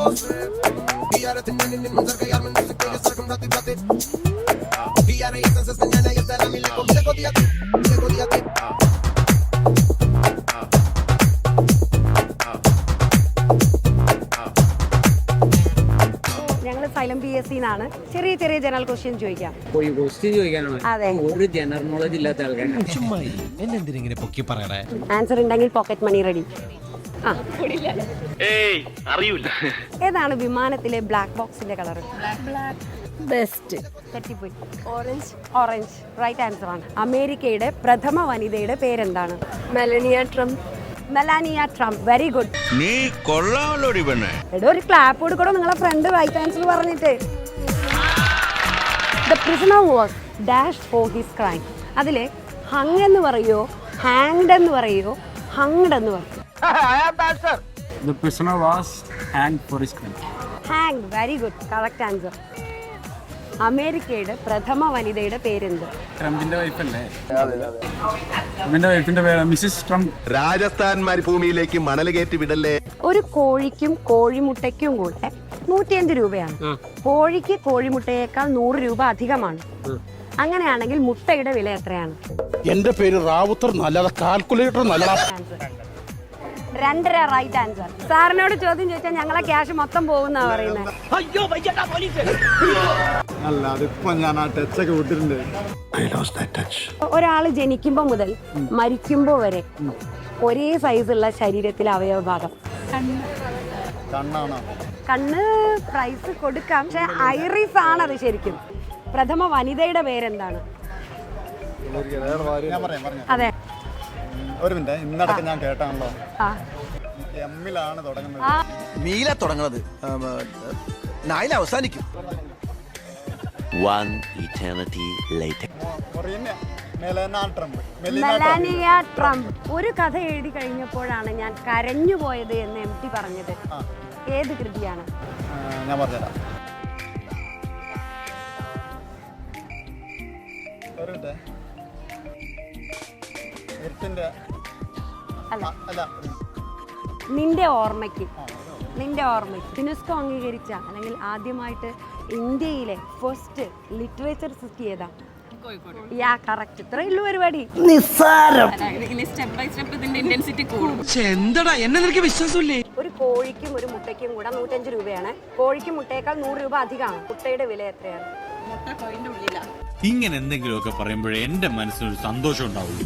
ഞങ്ങൾ xylem PSC ന്നാണ്. ചെറിയ ചെറിയ ജനറൽ ക്വസ്റ്റ്യൻ ചോദിക്കാം. അതെ, ഒരു ജനറൽ നോളജ് ഇല്ലാത്ത ആൻസർ ഉണ്ടെങ്കിൽ പോക്കറ്റ് മണി റെഡി. ഏതാണ് വിമാനത്തിലെ ബ്ലാക്ക് ബോക്സിന്റെ കളർ? ബെസ്റ്റ്. തെറ്റിപ്പോയി. ഓറഞ്ച്. ഓറഞ്ച് റൈറ്റ് ആൻസർ ആണ്. അമേരിക്കയുടെ പ്രഥമ വനിതയുടെ പേരെന്താണ്? Melania Trump. Melania Trump. Very good. നീ കൊള്ളാമല്ലോടി പെണ്ണേ. എടോ ഒരു ക്ലാപ്പ് കൊടുക്കണോ നിങ്ങളെ ഫ്രണ്ട് റൈറ്റ് ആൻസർ പറഞ്ഞിട്ട്. The prisoner was dash for his crime. അതിലെ ഹങ് എന്ന് പറയോ, ഹാങ്ഡ് എന്ന് പറയോ, ഹങ്ഡ് എന്ന് പറയോ? The prisoner was hanged for his crime. Hanged. Very good. Correct answer. അമേരിക്കയുടെ പ്രഥമ വനിതയുടെ പേരെന്ത്? ട്രംപിന്റെ വൈഫല്ലേ? ട്രംപിന്റെ വൈഫിന്റെ പേര് മിസ്സിസ് ട്രംപ്. രാജസ്ഥാൻ മരുഭൂമിയിലേക്ക് മണൽ കയറ്റി വിടല്ലേ. ഒരു കോഴിക്കും കോഴിമുട്ടയ്ക്കും കൂടെ 105 രൂപയാണ്. കോഴിക്ക് കോഴിമുട്ടയേക്കാൾ 100 രൂപ അധികമാണ്. അങ്ങനെയാണെങ്കിൽ മുട്ടയുടെ വില എത്രയാണ്? എന്റെ പേര് റാവുത്തർ നല്ലതാ, കാൽക്കുലേറ്റർ നല്ലതാ. 2.5 റൈറ്റ് ആൻസർ. സാറിനോട് ചോദ്യം ചോദിച്ചാൽ ഞങ്ങളെ ക്യാഷ് മൊത്തം പോകുന്ന പറയുന്നത്. ഒരാള് ജനിക്കുമ്പോ മുതൽ മരിക്കുമ്പോ വരെ ഒരേ സൈസുള്ള ശരീരത്തിലെ അവയവഭാഗം? കണ്ണ് പ്രൈസ് കൊടുക്കാം, പക്ഷെ ഐറിസ് ആണത് ശരിക്കും. പ്രഥമ വനിതയുടെ പേരെന്താണ്? അതെ, ഒരു മിനിറ്റ്, ഇന്നടക്കം ഞാൻ കേട്ടാണല്ലോ. എമ്മിലാണ് തുടങ്ങുന്നത്. നീല തുടങ്ങുന്നത് നായില അവസാനിക്കും. Melania Trump. ഒരു കഥ എഴുതി കഴിഞ്ഞപ്പോഴാണ് ഞാൻ കരഞ്ഞു പോയത് എന്ന് MT പറഞ്ഞത്. ഏത് കൃതിയാണ്? ഞാൻ പറഞ്ഞുതരാം. ഒരു മിനിറ്റ്. നിന്റെ ഓർമ്മയ്ക്ക്. നിന്റെ ഓർമ്മയ്ക്ക് യുനെസ്കോ അംഗീകരിച്ച അല്ലെങ്കിൽ ആദ്യമായിട്ട് ഇന്ത്യയിലെ ഫസ്റ്റ് ലിറ്ററേച്ചർ സൃഷ്ടി ഏതാ? യാ കറക്റ്റ്. ഇത്രയേ ഉള്ളൂ പരിപാടി. നിസ്സാരം. ഒരു കോഴിക്കും ഒരു മുട്ടയ്ക്കും കൂടെ 105 രൂപയാണ്. കോഴിക്ക് മുട്ടയേക്കാൾ 100 രൂപ അധികമാണ്. മുട്ടയുടെ വില എത്രയാണ്? ഇങ്ങനെ എന്തെങ്കിലുമൊക്കെ പറയുമ്പോഴേ എന്റെ മനസ്സിനൊരു സന്തോഷം ഉണ്ടാവുള്ളൂ.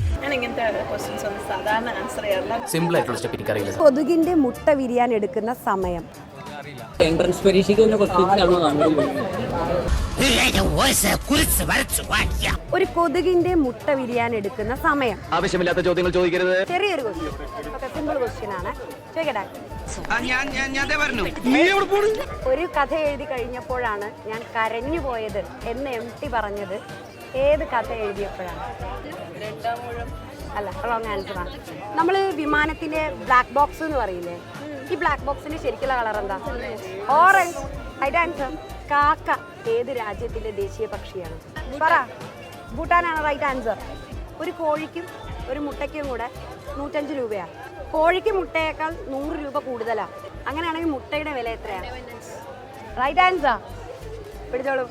കൊതുകിന്റെ മുട്ട വിരിയാൻ എടുക്കുന്ന സമയം? എൻട്രൻസ് പരീക്ഷയ്ക്ക് ഒരു കൊതുകിന്റെ മുട്ട വിരിയാൻ എടുക്കുന്ന സമയം? ആവശ്യമില്ലാത്ത ചോദ്യങ്ങൾ ചോദിക്കരുത്. ചെറിയൊരു ക്വസ്റ്റ്യൻ, സിമ്പിൾ ക്വസ്റ്റ്യൻ ആണ്. ചോദിക്കട്ടെ. ഒരു കഥ എഴുതി കഴിഞ്ഞപ്പോഴാണ് ഞാൻ കരഞ്ഞു പോയത് എന്ന് MT പറഞ്ഞത്. ഏത് കഥ എഴുതിയപ്പോഴാണ്? അല്ല, റോങ് ആൻസർ ആണ്. നമ്മൾ വിമാനത്തിന്റെ ബ്ലാക്ക് ബോക്സ് എന്ന് പറയില്ലേ, ഈ ബ്ലാക്ക് ബോക്സിന്റെ ശരിക്കുള്ള കളർ എന്താ? ഓറഞ്ച്. Right answer. കാക്ക ഏത് രാജ്യത്തിന്റെ ദേശീയ പക്ഷിയാണ്? പറ. ഭൂട്ടാനാണ് റൈറ്റ് ആൻസർ. ഒരു കോഴിക്കും ഒരു മുട്ടയ്ക്കും കൂടെ 105 രൂപയാണ്. കോഴിക്ക് മുട്ടയേക്കാൾ 100 രൂപ കൂടുതലാണ്. അങ്ങനെയാണെങ്കിൽ മുട്ടയുടെ വില എത്രയാണ്? Right answer. പിടിച്ചോളൂ.